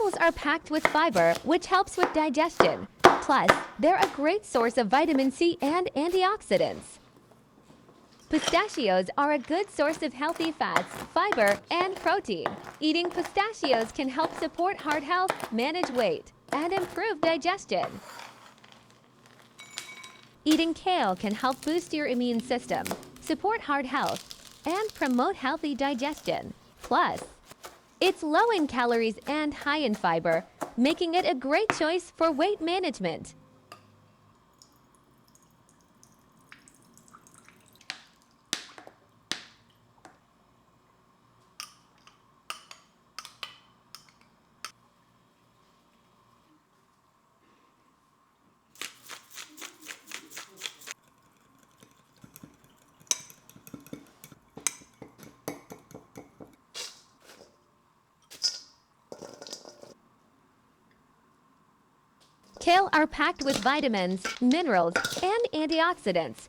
Apples are packed with fiber, which helps with digestion. Plus, they're a great source of vitamin C and antioxidants. Pistachios are a good source of healthy fats, fiber, and protein. Eating pistachios can help support heart health, manage weight, and improve digestion. Eating kale can help boost your immune system, support heart health, and promote healthy digestion. Plus, it's low in calories and high in fiber, making it a great choice for weight management. Kale are packed with vitamins, minerals, and antioxidants,